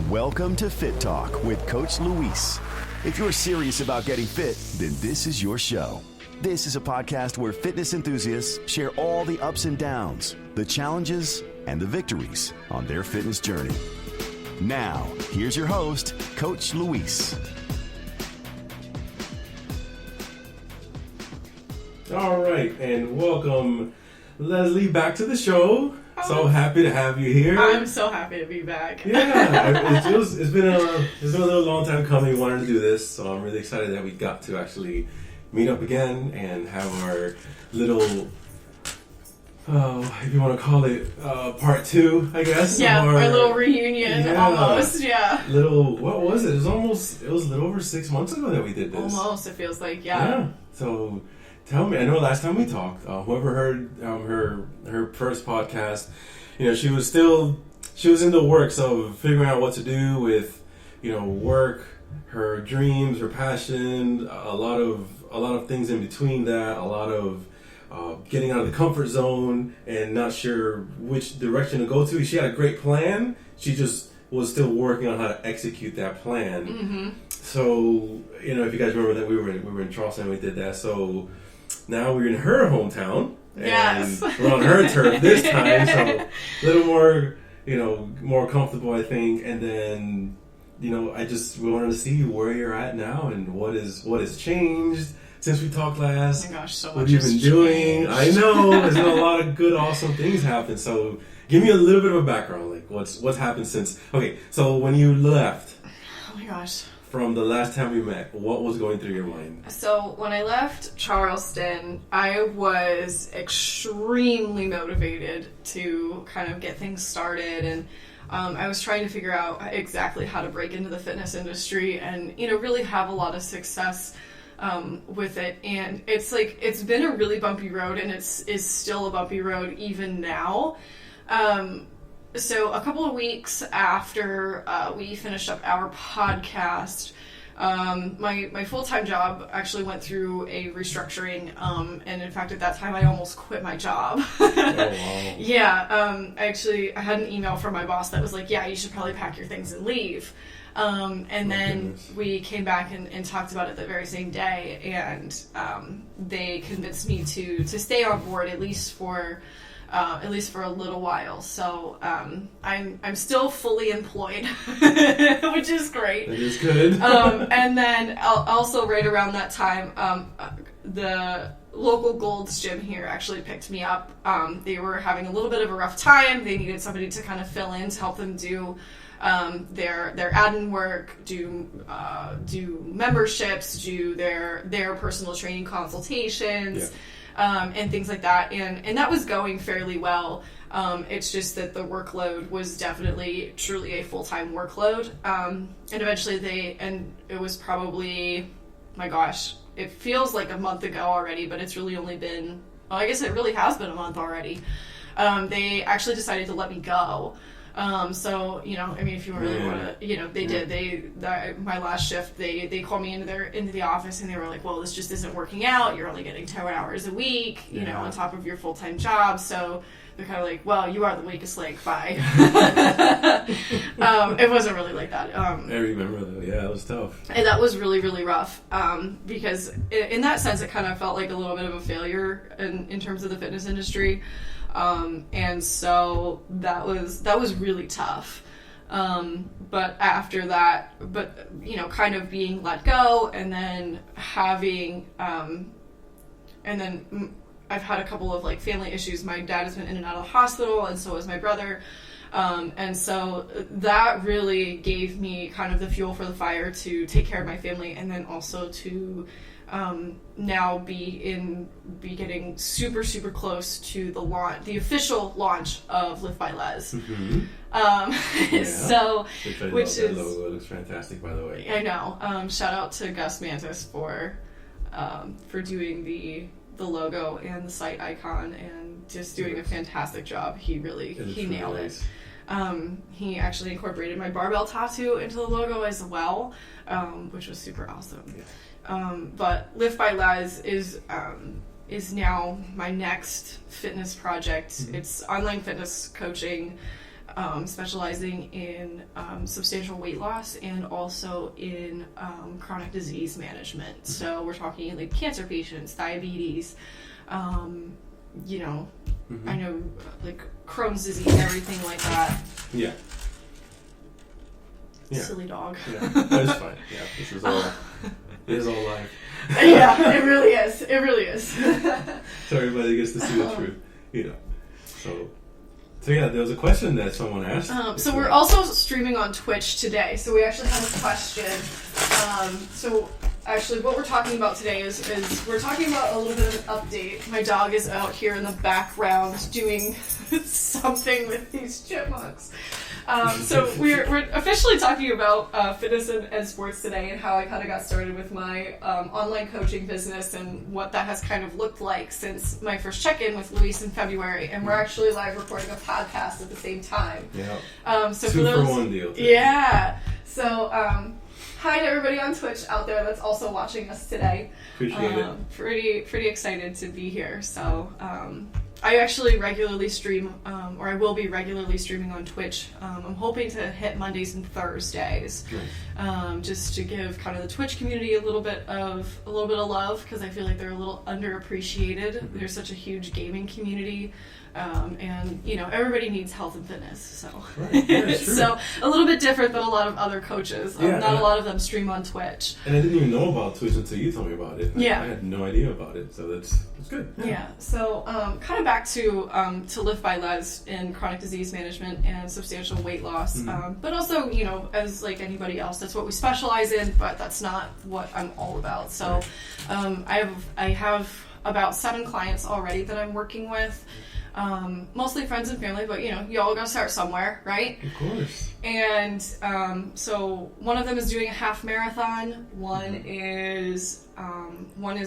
Welcome to Fit Talk with Coach Luis. If you're serious about getting fit, then this is your show. This is a podcast where fitness enthusiasts share all the ups and downs, the challenges, and the victories on their fitness journey. Now, here's your host, Coach Luis. All right, and welcome, Leslie, back to the show. So happy to have you here. I'm so happy to be back. Yeah, it's been a little long time coming. We wanted to do this, so I'm really excited that we got to actually meet up again and have our little, if you want to call it, part two, I guess. Yeah, our little reunion, almost. Yeah. What was it? It was a little over 6 months ago that we did this. Almost, it feels like, yeah. So. Tell me, I know last time we talked, whoever heard her first podcast, she was in the works of figuring out what to do with, work, her dreams, her passion, a lot of things in between that, a lot of getting out of the comfort zone and not sure which direction to go to. She had a great plan. She just was still working on how to execute that plan. Mm-hmm. So, if you guys remember that we were in Charleston and we did that. So now we're in her hometown, and yes. We're on her turf this time, so a little more, more comfortable, I think. And then, we wanted to see where you're at now and what has changed since we talked last. Oh my gosh, so much. What have you been doing? I know there's been a lot of good, awesome things happen. So give me a little bit of a background, like what's happened since. Okay, so when you left. Oh my gosh. From the last time we met, what was going through your mind? So when I left Charleston, I was extremely motivated to kind of get things started, and I was trying to figure out exactly how to break into the fitness industry and, really have a lot of success with it. And it's been a really bumpy road, and is still a bumpy road even now. So a couple of weeks after we finished up our podcast, my full-time job actually went through a restructuring, and in fact at that time I almost quit my job. Oh, wow. Yeah, I had an email from my boss that was like, yeah, you should probably pack your things and leave. And then we came back and talked about it the very same day, and they convinced me to stay on board at least for a little while. So I'm still fully employed, which is great. That is good. And then also right around that time, the local Gold's Gym here actually picked me up. They were having a little bit of a rough time. They needed somebody to kind of fill in to help them do their admin work, do memberships, do their personal training consultations. Yeah. And things like that, and that was going fairly well. It's just that the workload was definitely truly a full-time workload, and eventually it was probably, my gosh, it feels like a month ago already, but it's really only been, well, I guess it really has been a month already. They actually decided to let me go. So, if you really want to, they did, my last shift, they called me into the office and they were like, well, this just isn't working out. You're only getting 10 hours a week, on top of your full-time job. So they're kind of like, well, you are the weakest link. Bye. It wasn't really like that. I remember that. Yeah, it was tough. And that was really, really rough. Because in that sense, it kind of felt like a little bit of a failure in terms of the fitness industry. And so that was really tough. But after that, kind of being let go and then having, and then I've had a couple of family issues. My dad has been in and out of the hospital, and so has my brother. And so that really gave me kind of the fuel for the fire to take care of my family, and then also to now be getting super, super close to the official launch of Lift by Les. Mm-hmm. So, which is, logo looks fantastic, by the way. I know. Shout out to Gus Mantis for doing the logo and the site icon, and just doing a fantastic job. He nailed it. He actually incorporated my barbell tattoo into the logo as well, which was super awesome. Yeah. But Lift by Les is now my next fitness project. Mm-hmm. It's online fitness coaching. specializing in substantial weight loss and also in chronic disease management. So we're talking like cancer patients, diabetes, you know, I know like Crohn's disease, everything like that. Yeah. Silly dog. Yeah, that's fine. Yeah, this is all. It is all life. Yeah, it really is. It really is. So everybody gets to see the truth, you know. So yeah, there was a question that someone asked. So we're also streaming on Twitch today. So we actually have a question. So actually, what we're talking about today is we're talking about a little bit of an update. My dog is out here in the background doing something with these chipmunks. So we're officially talking about fitness and sports today, and how I kind of got started with my online coaching business and what that has kind of looked like since my first check-in with Luis in February. And we're actually live recording a podcast at the same time. Yeah. So Two for those, for one deal. Today. Yeah. So hi to everybody on Twitch out there that's also watching us today. Appreciate it. Pretty excited to be here. So I actually regularly stream, or I will be regularly streaming on Twitch. I'm hoping to hit Mondays and Thursdays, just to give kind of the Twitch community a little bit of love, because I feel like they're a little underappreciated. There's such a huge gaming community, and you know, everybody needs health and fitness. So, right. Yeah, so a little bit different than a lot of other coaches. Not a lot of them stream on Twitch. And I didn't even know about Twitch until you told me about it. Yeah, I had no idea about it, so that's good. Yeah. So kind of back to Live by Les in chronic disease management and substantial weight loss, but also, you know, as like anybody else, that's what we specialize in, but that's not what I'm all about. So I have about 7 clients already that I'm working with. Mostly friends and family, but you know, you all gotta start somewhere, right? Of course. And so one of them is doing a half marathon. One is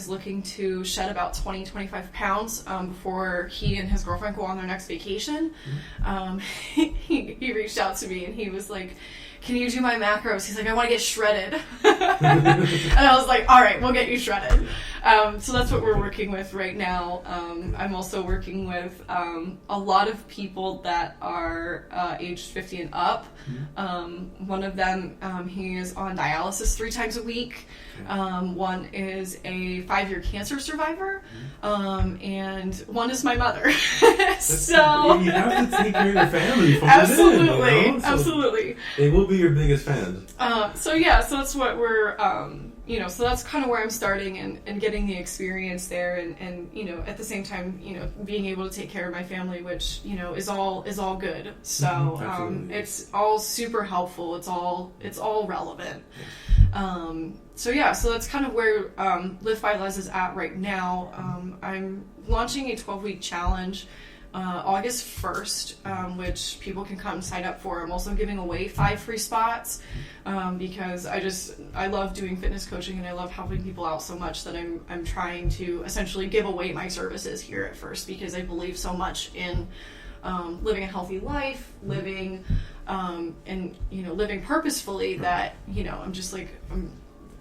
looking to shed about 20-25 pounds before he and his girlfriend go on their next vacation. He reached out to me and he was like, "Can you do my macros?" He's like, "I want to get shredded." And I was like, "All right, we'll get you shredded." So that's what we're working with right now. I'm also working with a lot of people that are aged 50 and up. One of them, he is on dialysis 3 times a week. One is a 5-year cancer survivor. And one is my mother. So you have to take care of your family from absolutely, within, you know? So absolutely. They will be your biggest fans. So that's what we're, you know, so that's kind of where I'm starting and getting the experience there, and you know, at the same time, you know, being able to take care of my family, which, you know, is all good. So it's all super helpful. It's all relevant. So that's kind of where Live by Les is at right now. I'm launching a 12-week challenge August 1st, which people can come sign up for. I'm also giving away 5 free spots because I love doing fitness coaching and I love helping people out so much that I'm trying to essentially give away my services here at first, because I believe so much in living a healthy life, living and, you know, living purposefully, that, you know, I'm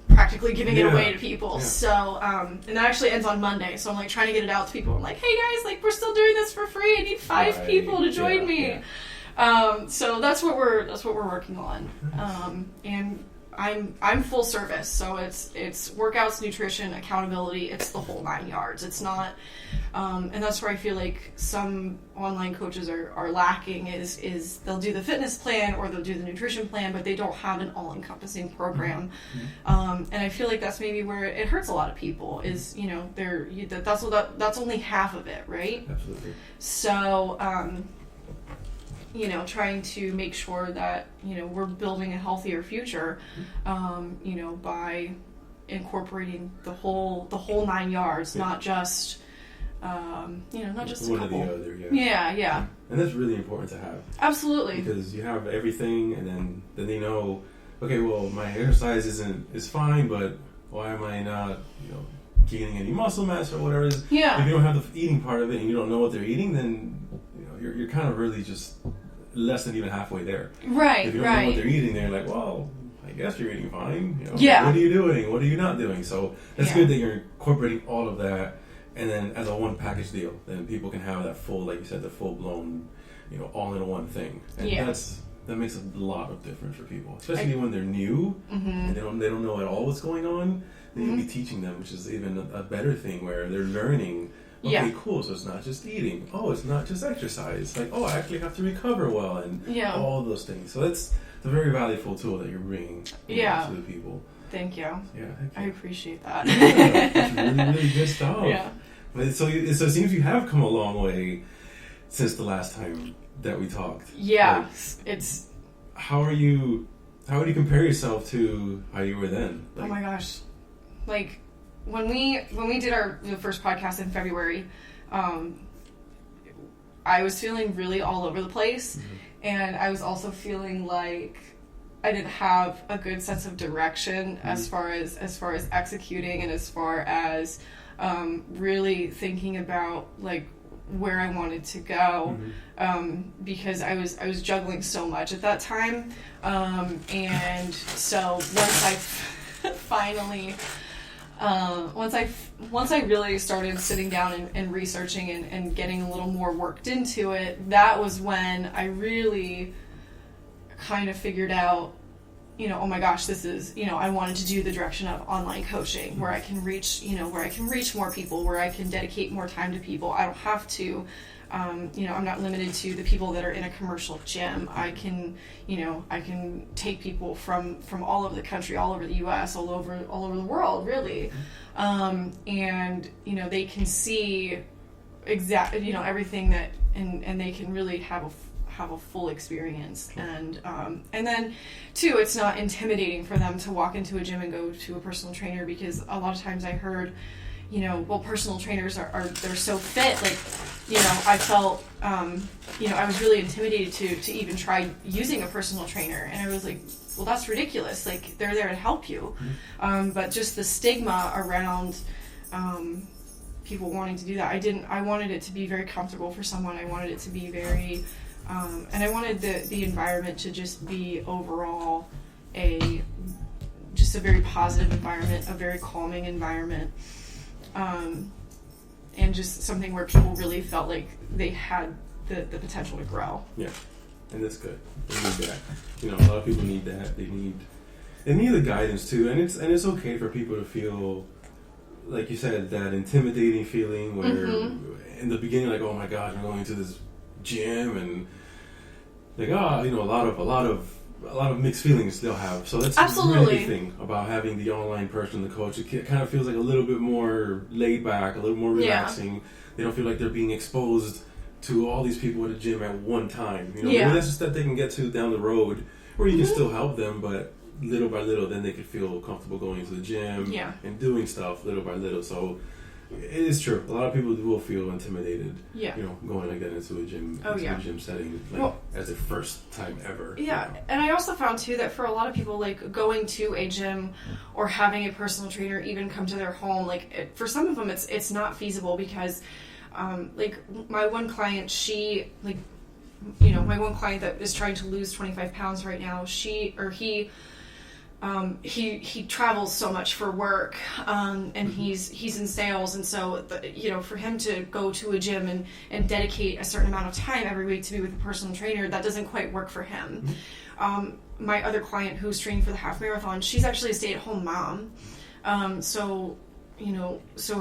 practically giving it away to people. Yeah. So, and that actually ends on Monday. So I'm like trying to get it out to people. I'm like, "Hey guys, like, we're still doing this for free. I need 5 people to join me." Yeah. So that's what we're working on. And I'm full service. So it's workouts, nutrition, accountability. It's the whole 9 yards. It's not, and that's where I feel like some online coaches are lacking is they'll do the fitness plan or they'll do the nutrition plan, but they don't have an all-encompassing program. And I feel like that's maybe where it hurts a lot of people, is, you know, that's only half of it, right? Absolutely. So, you know, trying to make sure that, you know, we're building a healthier future, you know, by incorporating the whole 9 yards, not just, you know, not just one a couple. or the other. Yeah. And that's really important to have. Absolutely. Because you have everything, and then they know, okay, well, my exercise is fine, but why am I not, you know, gaining any muscle mass or whatever it is? Yeah. If you don't have the eating part of it and you don't know what they're eating, then, you know, you're kind of really just less than even halfway there. Right. If you don't know what they're eating, they're like, well, I guess you're eating fine. You know, yeah. What are you doing? What are you not doing? So it's good that you're incorporating all of that, and then as a one package deal, then people can have that full, like you said, the full blown all in one thing. And that makes a lot of difference for people, especially when they're new and they don't know at all what's going on. Then you'll be teaching them, which is even a better thing, where they're learning. Okay, cool. So it's not just eating. Oh, it's not just exercise. Like, I actually have to recover well, and all those things. So it's a very valuable tool that you're bringing to the people. Thank you. Yeah, I appreciate that. It's really, really good stuff. Yeah. So it seems you have come a long way since the last time that we talked. Yeah, like, How would you compare yourself to how you were then? Like, oh my gosh, like when we did the first podcast in February, I was feeling really all over the place, and I was also feeling like I didn't have a good sense of direction as far as executing, and as far as really thinking about like where I wanted to go, because I was juggling so much at that time, and so once I finally once I really started sitting down and researching and getting a little more worked into it, that was when I really kind of figured out, oh my gosh, this is, I wanted to do the direction of online coaching, where I can reach more people, where I can dedicate more time to people. I don't have to, I'm not limited to the people that are in a commercial gym. I can take people from all over the country, all over the U.S., all over the world, really. And, they can see exactly, everything that, and they can really have a full experience, and then too, it's not intimidating for them to walk into a gym and go to a personal trainer, because a lot of times I heard, personal trainers they're so fit, like, I felt, I was really intimidated to even try using a personal trainer, and I was like, well, that's ridiculous, like, they're there to help you, but just the stigma around people wanting to do that, I wanted it to be very comfortable for someone. I wanted it to be very and I wanted the environment to just be overall just a very positive environment, a very calming environment, and just something where people really felt like they had the potential to grow. Yeah, and that's good. They need that. A lot of people need that. They need the guidance too, and it's okay for people to feel, like you said, that intimidating feeling where in the beginning, like, oh my gosh, I'm going to this gym, and like, a lot of mixed feelings they'll have. So that's absolutely a really good thing about having the online person, the coach. It kind of feels like a little bit more laid back, a little more relaxing. Yeah. They don't feel like they're being exposed to all these people at a gym at one time. Maybe that's just that they can get to down the road, or you can still help them, but little by little, then they could feel comfortable going to the gym and doing stuff little by little. So it is true. A lot of people will feel intimidated, going like that into a gym, a gym setting, as their first time ever. Yeah, and I also found too that for a lot of people, like, going to a gym or having a personal trainer even come to their home, like, for some of them, it's not feasible, because, like, my one client, my one client that is trying to lose 25 pounds right now, he travels so much for work, and he's in sales, and so for him to go to a gym and dedicate a certain amount of time every week to be with a personal trainer, that doesn't quite work for him. My other client who's training for the half marathon, she's actually a stay-at-home mom, so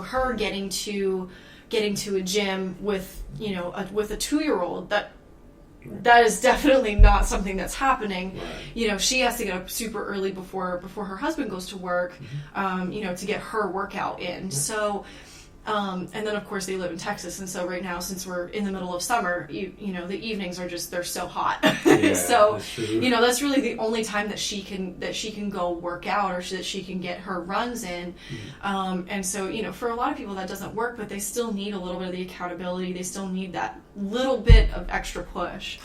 her getting to a gym with with a 2-year-old, that is definitely not something that's happening. Right. She has to get up super early before her husband goes to work, to get her workout in. Yeah. So, and then of course they live in Texas, and so right now, since we're in the middle of summer, the evenings are they're so hot. Yeah, so that's really the only time that she can go work out, or that she can get her runs in. And so for a lot of people that doesn't work, but they still need a little bit of the accountability. They still need that little bit of extra push.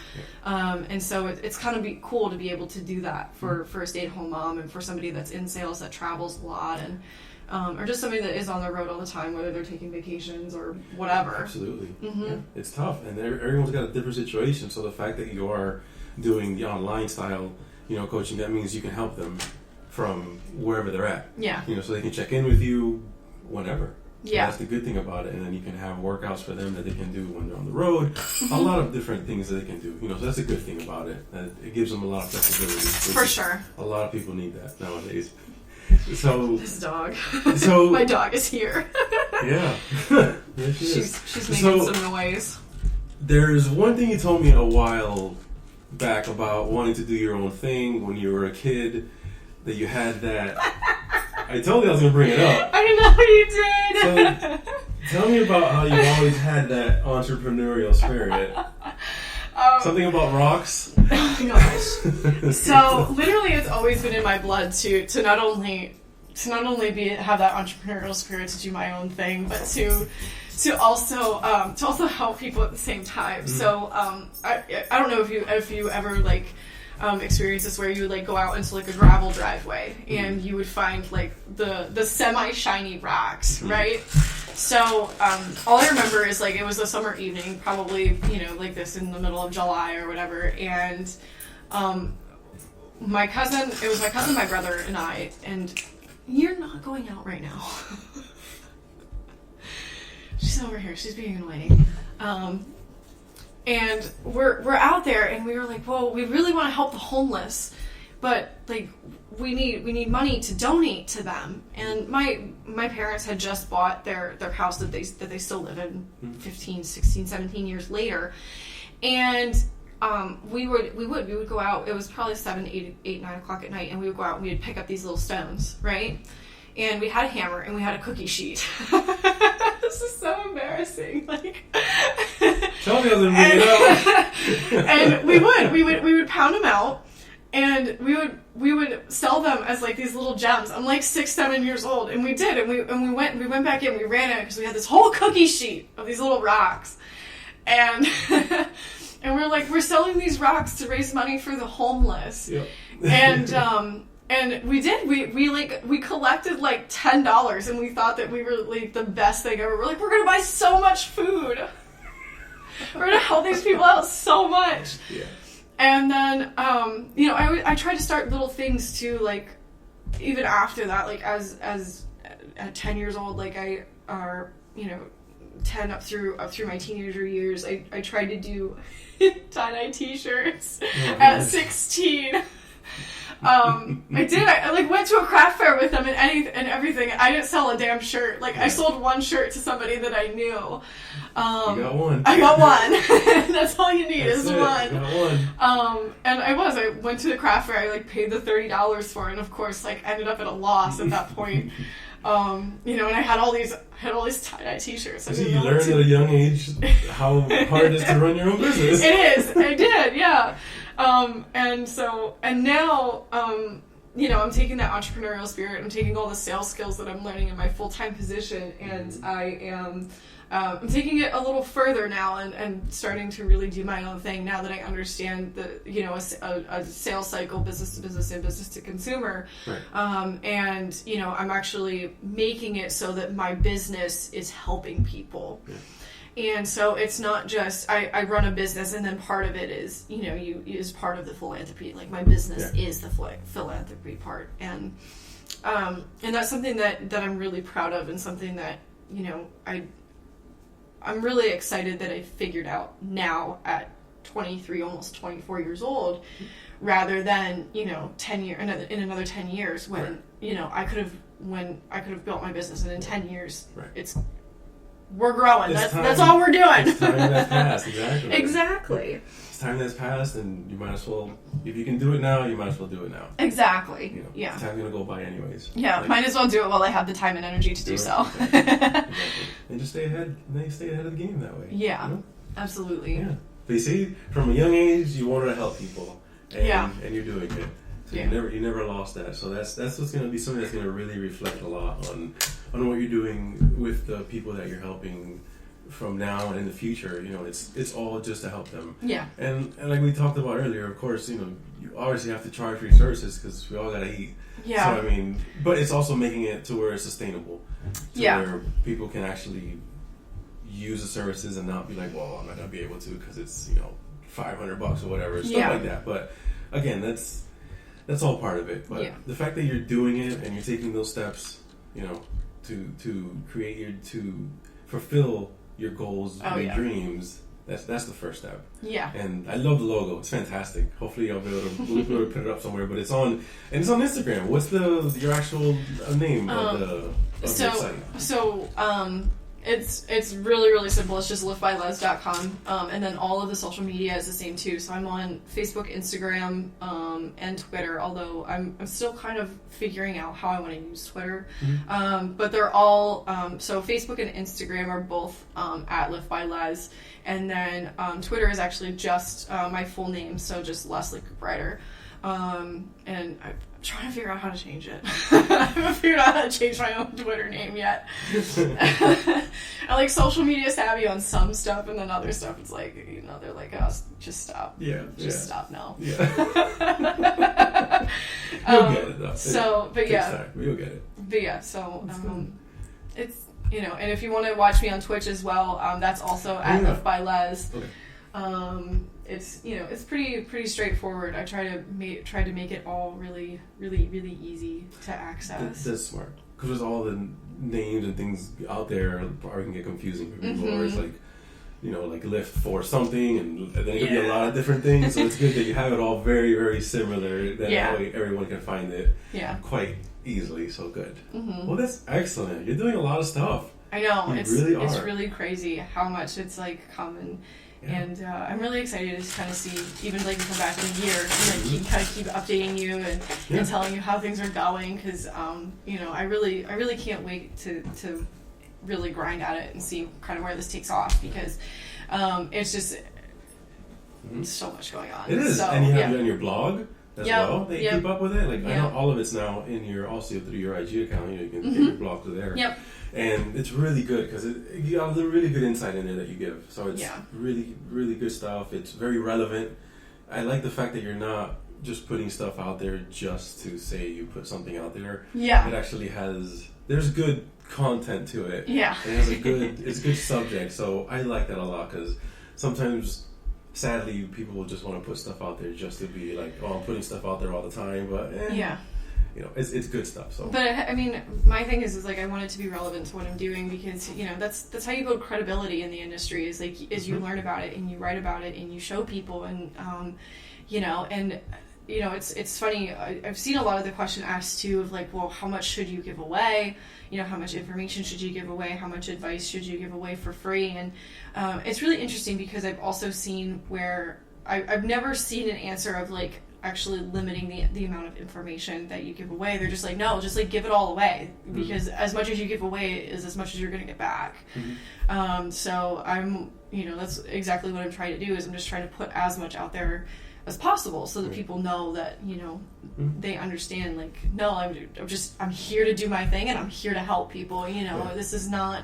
And so it's kind of cool to be able to do that for a stay-at-home mom, and for somebody that's in sales that travels a lot, and or just somebody that is on the road all the time, whether they're taking vacations or whatever. Absolutely. Yeah. It's tough, and everyone's got a different situation, so the fact that you are doing the online style coaching, that means you can help them from wherever they're at. Yeah. So they can check in with you whenever. Yeah. That's the good thing about it. And then you can have workouts for them that they can do when they're on the road. A lot of different things that they can do. So that's a good thing about it. That it gives them a lot of flexibility. For sure. A lot of people need that nowadays. So this dog. So my dog is here. Yeah. Yeah, she's making some noise. There's one thing you told me a while back about wanting to do your own thing when you were a kid, that you had that. I told you I was going to bring it up. I know you did. So, tell me about how you always had that entrepreneurial spirit. Something about rocks? Oh my gosh. So, literally, it's always been in my blood to not only have that entrepreneurial spirit to do my own thing, but to also help people at the same time. Mm-hmm. So I don't know if you ever like experience this, where you would like go out into like a gravel driveway, mm-hmm. and you would find like the semi shiny rocks, mm-hmm. right? So all I remember is like it was a summer evening, probably like this in the middle of July or whatever, and it was my cousin, my brother, and I, and you're not going out right now. She's over here. She's being annoying. And we're out there, and we were like, well, we really want to help the homeless, but like we need money to donate to them. And my parents had just bought their house that they still live in 15, 16, 17 years later. And we would go out. It was probably 7, 8, 9 o'clock at night, and we would go out and we would pick up these little stones, right? And we had a hammer and we had a cookie sheet. This is so embarrassing. Like, tell me I was gonna bring it up. And we would pound them out, and we would sell them as like these little gems. I'm like 6, 7 years old, and we did, and we went back in. We ran it because we had this whole cookie sheet of these little rocks, and. And we're selling these rocks to raise money for the homeless. Yep. And we did. We collected like $10, and we thought that we were like the best thing ever. We're like, we're gonna buy so much food. We're gonna help these people out so much. Yeah. And then I tried to start little things too, like even after that, like as at 10 years old, like 10 up through my teenager years, I tried to do tie-dye t-shirts at 16. I did. I like went to a craft fair with them and everything. I didn't sell a damn shirt. Like I sold one shirt to somebody that I knew. You got one. I got one. That's all you need. Is one. You got one. And I went to the craft fair. I like paid the $30 for it, and of course like ended up at a loss at that point. And I had all these tie-dye t-shirts. You learned at a young age how hard it is to run your own business. It is. I did, yeah. And now, I'm taking that entrepreneurial spirit. I'm taking all the sales skills that I'm learning in my full-time position, and I am I'm taking it a little further now and starting to really do my own thing now that I understand a sales cycle, business to business and business to consumer. Right. I'm actually making it so that my business is helping people. Yeah. And so it's not just I run a business and then part of it is you is part of the philanthropy. Like my business is the philanthropy part, and that's something that I'm really proud of, and something that I'm really excited that I figured out now at 23, almost 24 years old, rather than 10 years in another 10 years when I could have built my business, and in 10 years we're growing. That's all we're doing. It's time that's passed. Exactly. Exactly. It's time that's passed, and you might as well, if you can do it now, you might as well do it now. Exactly. Yeah. Time's gonna go by anyways. Yeah. Might as well do it while I have the time and energy to do so. Exactly. And just stay ahead. Stay ahead of the game that way. Yeah. Absolutely. Yeah. But you see, from a young age, you wanted to help people, and you're doing it. So you never lost that. So that's what's going to be something that's going to really reflect a lot on what you're doing with the people that you're helping from now and in the future. It's all just to help them. Yeah. And like we talked about earlier, of course, you obviously have to charge for your services because we all got to eat. Yeah. So but it's also making it to where it's sustainable. Where people can actually use the services and not be like, well, I'm not going to be able to because it's $500 or whatever, stuff like that. But again, that's all part of it. But the fact that you're doing it and you're taking those steps, to to fulfill your goals, your dreams. That's the first step. Yeah. And I love the logo. It's fantastic. Hopefully I'll be able to put it up somewhere. But it's on Instagram. What's your actual name of your site? So it's really, really simple. It's just liftbyles.com. And then all of the social media is the same too. So I'm on Facebook, Instagram, and Twitter, although I'm still kind of figuring out how I want to use Twitter. Mm-hmm. But they're all, so Facebook and Instagram are both at liftbyles. And then Twitter is actually just my full name, so just Leslie Cooprider. And I'm trying to figure out how to change it. I haven't figured out how to change my own Twitter name yet. I like social media savvy on some stuff, and then other stuff it's like, they're like, oh, just stop. Stop now. Yeah. You'll get it though. So, but yeah. You'll get it. But yeah, so it's, and if you want to watch me on Twitch as well, that's also at Lift by Les. Okay. It's pretty straightforward. I try to make it all really, really, really easy to access. That's smart, because there's all the names and things out there probably can get confusing for people. Mm-hmm. Or it's like, like lift for something, and then it could be a lot of different things. So it's good that you have it all very, very similar. That way everyone can find it quite easily. So good. Mm-hmm. Well, that's excellent. You're doing a lot of stuff. I know. It's really crazy how much it's like common. Yeah. And I'm really excited to kind of see, even like come back in a year, and keep updating you and telling you how things are going, because I really can't wait to really grind at it and see kind of where this takes off, because it's just so much going on. It is, so, and you have it on your blog as well. That you keep up with it. Like I know all of it's now in your through your IG account. You can get your blog through there. Yep. And it's really good because you got a really good insight in there that you give. So it's really, really good stuff. It's very relevant. I like the fact that you're not just putting stuff out there just to say you put something out there. Yeah. It actually there's good content to it. Yeah. It has it's a good subject. So I like that a lot, because sometimes, sadly, people will just want to put stuff out there just to be like, oh, I'm putting stuff out there all the time. But it's good stuff. So, but I mean, my thing is like I want it to be relevant to what I'm doing, because that's how you build credibility in the industry. Is like you learn about it and you write about it and you show people, and it's funny. I've seen a lot of the question asked too of like, well, how much should you give away? How much information should you give away? How much advice should you give away for free? And it's really interesting, because I've also seen where I've never seen an answer of like actually limiting the amount of information that you give away. They're just like, no, just like give it all away, because as much as you give away is as much as you're going to get back. So I'm, that's exactly what I'm trying to do, is I'm just trying to put as much out there as possible, so that people know that, they understand, like, no, I'm here to do my thing, and I'm here to help people. This is not,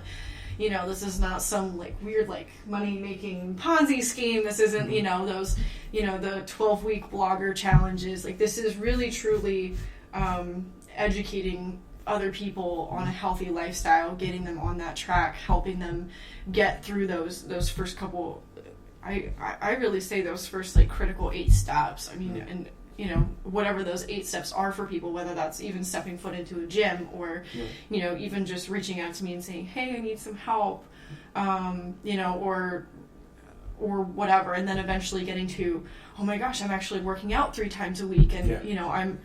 this is not some like weird like money making Ponzi scheme. This isn't, those, the 12-week blogger challenges. Like, this is really truly educating other people on a healthy lifestyle, getting them on that track, helping them get through those first couple. I really say those first like critical 8 steps. I mean, and whatever those 8 steps are for people, whether that's even stepping foot into a gym, or even just reaching out to me and saying, hey, I need some help, or whatever, and then eventually getting to, oh my gosh, I'm actually working out 3 times a week, and I'm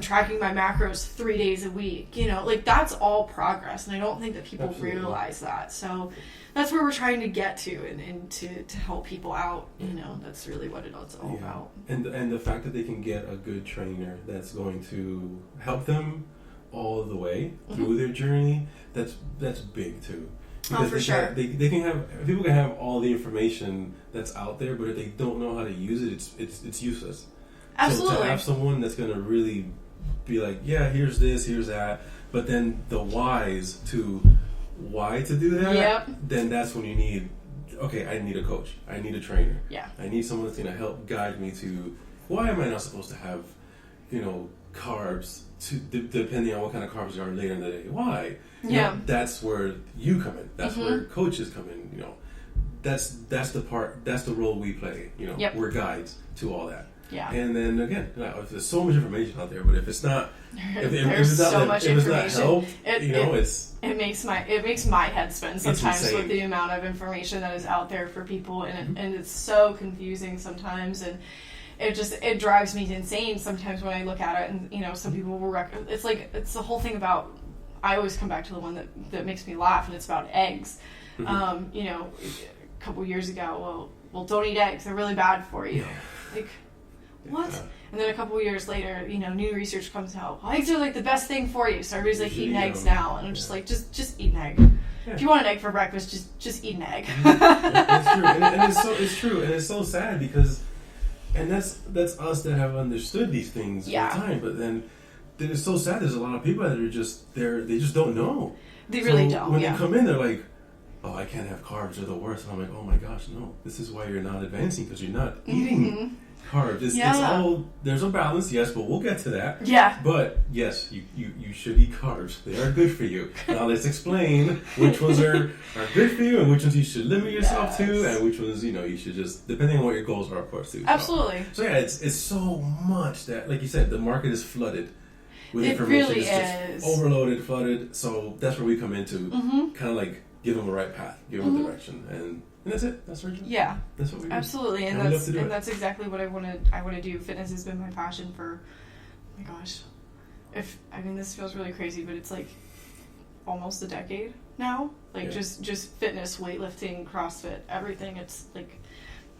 tracking my macros 3 days a week. Like, that's all progress, and I don't think that people realize that. So that's where we're trying to get to, and to help people out. That's really what it's all about. And the fact that they can get a good trainer that's going to help them all the way through their journey, that's big too. Because for sure. People can have all the information that's out there, but if they don't know how to use it, it's useless. Absolutely. So to have someone that's going to really be like, yeah, here's this, here's that, but then the whys to why to do that, then that's when you need, okay, I need a coach, I need a trainer, I need someone that's going to help guide me to, why am I not supposed to have, carbs, depending on what kind of carbs are later in the day, why? That's where you come in, that's where coaches come in, that's the role we play, we're guides to all that. Yeah. And then again, there's so much information out there, but if it's not, there's so much information. Help, it makes my head spin sometimes with the insane. amount of information that is out there for people, and it's so confusing sometimes, and it drives me insane sometimes when I look at it. And some people will it's the whole thing about. I always come back to the one that makes me laugh, and it's about eggs. Mm-hmm. A couple years ago, well, don't eat eggs; they're really bad for you. Like, what? Yeah. And then a couple years later, new research comes out. Well, eggs are like the best thing for you, so everybody's like eating eggs now, and I'm just like, just eat an egg. Yeah. If you want an egg for breakfast, just eat an egg. It's true, and it's true, and it's so sad because, and that's us that have understood these things over time, but then it's so sad. There's a lot of people that are they just don't know. They really don't. When they come in, they're like, oh, I can't have carbs, they're the worst. And I'm like, oh my gosh, no. This is why you're not advancing, because you're not eating carbs. It's all, there's a balance, yes, but we'll get to that. Yeah. But yes, you should eat carbs. They are good for you. Now let's explain which ones are good for you and which ones you should limit yourself to, and which ones, you should just, depending on what your goals are, of course, too. Absolutely. So yeah, it's so much that, like you said, the market is flooded with information. It really is. Just overloaded, flooded. So that's where we come into kind of like give them the right path, give them a direction, and that's it. That's our job. Yeah, that's what we do. Absolutely, and that's exactly what I want to do. Fitness has been my passion for, oh my gosh, this feels really crazy, but it's like almost a decade now. Like just fitness, weightlifting, CrossFit, everything. It's like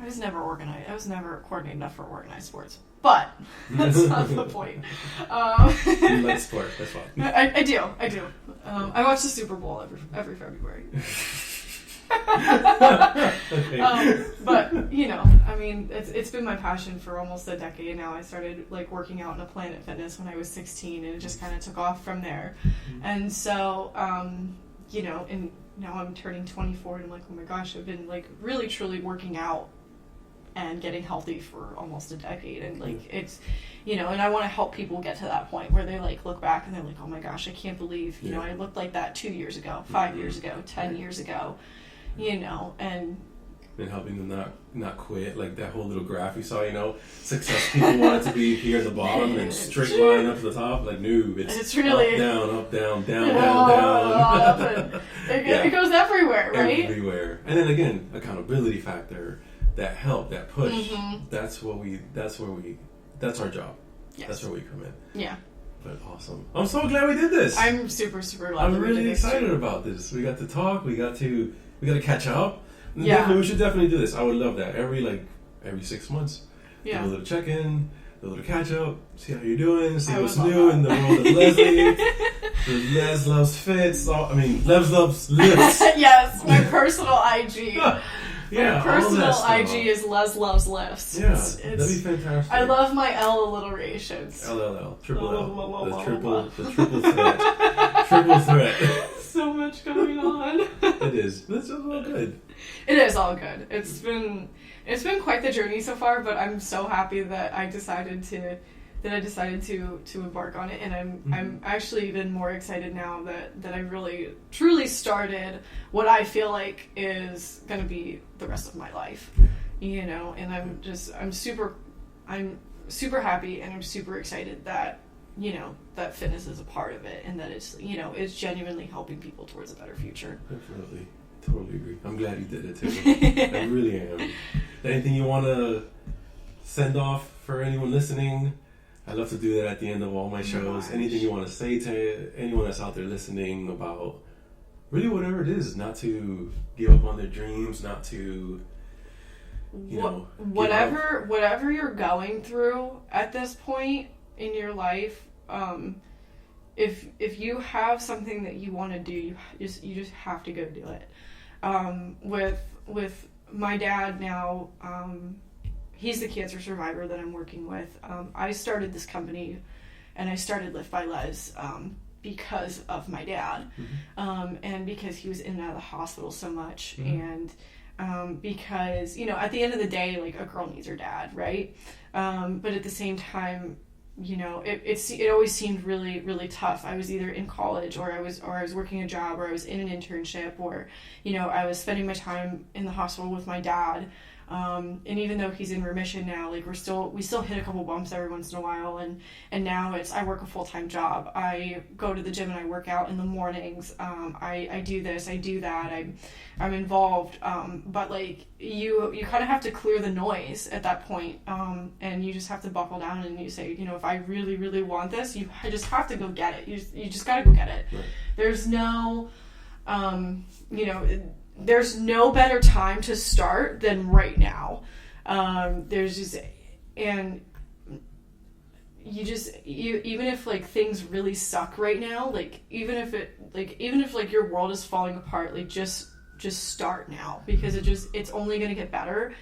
I was never organized. I was never coordinated enough for organized sports. But that's not the point. You like sport, that's why. I do. I watch the Super Bowl every February. Okay. But it's been my passion for almost a decade now. I started working out in a Planet Fitness when I was 16, and it just kind of took off from there. And so and now I'm turning 24, and I'm like, oh my gosh, I've been really truly working out and getting healthy for almost a decade, and it's and I want to help people get to that point where they look back and they're like, oh my gosh, I can't believe I looked like that 2 years ago, 5 years ago, 10 years ago, and helping them not quit, like that whole little graph you saw, success people want it to be here at the bottom and straight line up to the top, no, it's really up, down, it goes everywhere, right? Everywhere. And then again, accountability factor, that help, that push, that's our job. Yes. That's where we come in. Yeah. But awesome. I'm so glad we did this. I'm super, super glad I'm really excited about this. We got to talk, we got to catch up. Yeah. We should definitely do this. I would love that. Every 6 months. Yeah. Do a little check-in, a little catch-up, see how you're doing, see what's new in the world of Leslie. Les loves fits. Les loves lifts. Yes, my personal IG. Yeah, my personal IG is Les Loves Lifts. Yeah, that'd be fantastic. I love my L alliterations. LLL, triple L, the triple threat. Triple threat. So much going on. It is. This is all good. It is all good. It's been quite the journey so far, but I'm so happy that I decided to embark on it, and I'm actually even more excited now that I really truly started what I feel like is going to be the rest of my life, and I'm super happy, and I'm super excited that that fitness is a part of it, and that it's genuinely helping people towards a better future. Definitely. Totally agree. I'm glad you did it too. I really am. Anything you want to send off for anyone listening? I love to do that at the end of all my shows. Anything you want to say to anyone that's out there listening about really whatever it is, not to give up on their dreams, not to whatever you're going through at this point in your life, if you have something that you want to do, you just have to go do it. With my dad now, he's the cancer survivor that I'm working with. I started this company, and I started Lift by Les because of my dad, and because he was in and out of the hospital so much, and because at the end of the day, a girl needs her dad, right? But at the same time, it always seemed really, really tough. I was either in college, or I was working a job, or I was in an internship, or I was spending my time in the hospital with my dad. And even though he's in remission now, like we still hit a couple bumps every once in a while, and now I work a full-time job. I go to the gym and I work out in the mornings. I do this, I do that. I'm involved. But like you kind of have to clear the noise at that point. And you just have to buckle down and you say, if I really, really want this, I just have to go get it. You just got to go get it. Right. There's no, there's no better time to start than right now. Even if like things really suck right now, like even if like your world is falling apart, like just start now, because it's only going to get better.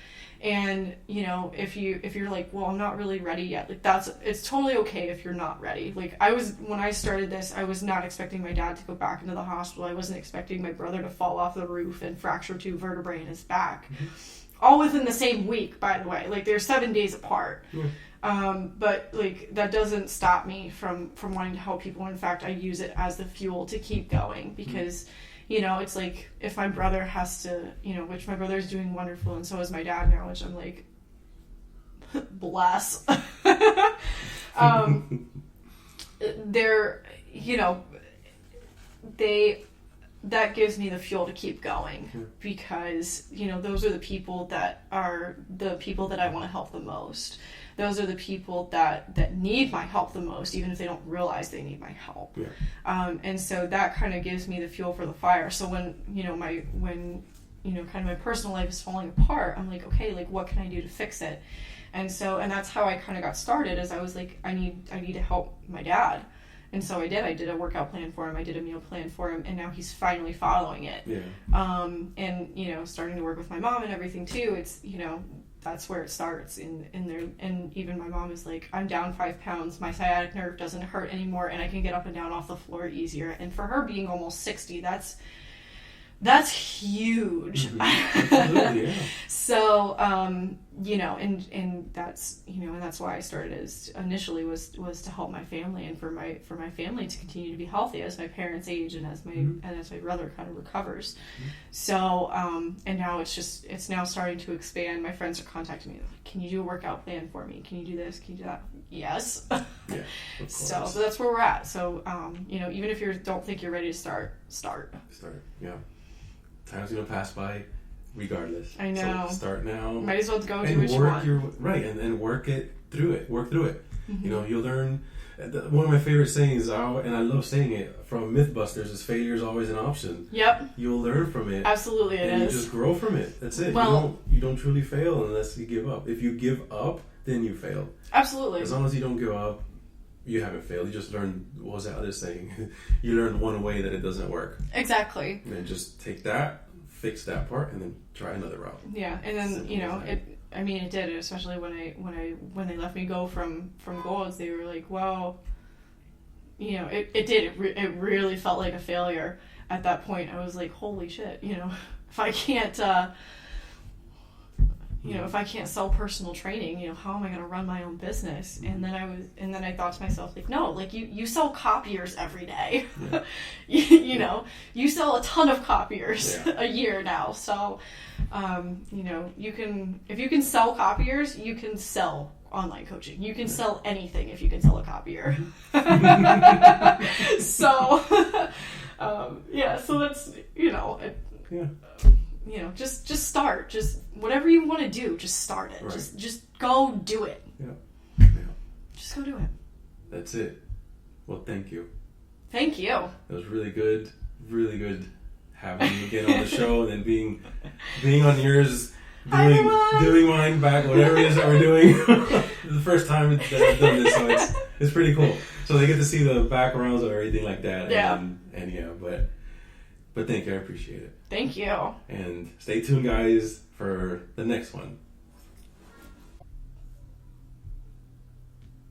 And if you're like, well, I'm not really ready yet, like it's totally okay if you're not ready. Like when I started this, I was not expecting my dad to go back into the hospital. I wasn't expecting my brother to fall off the roof and fracture 2 vertebrae in his back. Mm-hmm. All within the same week, by the way. Like they're 7 days apart. Yeah. But like that doesn't stop me from wanting to help people. In fact, I use it as the fuel to keep going, because it's like if my brother has to, which my brother is doing wonderful, and so is my dad now, which I'm like, bless. That gives me the fuel to keep going, because, those are the people that I want to help the most. Those are the people that need my help the most, even if they don't realize they need my help. Yeah. And so that kind of gives me the fuel for the fire. So when kind of my personal life is falling apart, I'm like, okay, like what can I do to fix it? And that's how I kind of got started, is I was like, I need to help my dad. And so I did a workout plan for him. I did a meal plan for him, and now he's finally following it. Yeah. And starting to work with my mom and everything too. It's, that's where it starts and even my mom is like, I'm down 5 pounds, my sciatic nerve doesn't hurt anymore, and I can get up and down off the floor easier. And for her being almost 60, that's huge. Mm-hmm. Absolutely, yeah. So and that's why I started initially was to help my family, and for my family to continue to be healthy as my parents age and as my brother kind of recovers. Mm-hmm. So and now it's now starting to expand. My friends are contacting me like, can you do a workout plan for me? Can you do this? Can you do that? Yes. Yeah, of course. So that's where we're at. So even if you don't think you're ready to start. Yeah. Time's gonna pass by regardless. I know. So start now. Might as well go do what you want. And work through it. Mm-hmm. You'll learn. One of my favorite sayings, and I love saying it, from Mythbusters, is failure is always an option. Yep. You'll learn from it. Absolutely, it is. And you just grow from it. That's it. Well, you don't truly fail unless you give up. If you give up, then you fail. Absolutely. As long as you don't give up, you haven't failed. You just learned, what was that other saying? You learned one way that it doesn't work. Exactly. And then just take that, fix that part, and then try another route. Yeah, and then it did, especially when they let me go from Golds. They were like, well, it did. It really felt like a failure at that point. I was like, holy shit, if I can't. If I can't sell personal training, how am I going to run my own business? And then I thought to myself, like, no, like you sell copiers every day. Yeah. You sell a ton of copiers a year now. So, if you can sell copiers, you can sell online coaching. You can sell anything if you can sell a copier. So, so that's, just start. Just whatever you want to do, just start it. Right. Just go do it. Yeah. Just go do it. That's it. Well, thank you. Thank you. It was really good having you again on the show, and then being on yours, doing mine back, whatever it is that we're doing. The first time that I've done this, so it's pretty cool. So they get to see the backgrounds or everything like that. Yeah. But thank you, I appreciate it. Thank you. And stay tuned, guys, for the next one.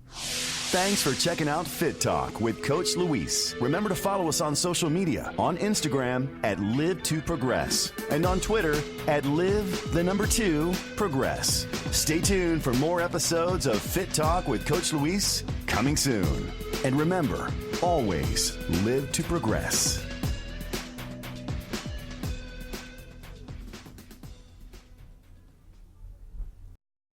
Thanks for checking out Fit Talk with Coach Luis. Remember to follow us on social media, on Instagram @Live2Progress and on Twitter @Live2Progress. Stay tuned for more episodes of Fit Talk with Coach Luis coming soon. And remember, always live to progress.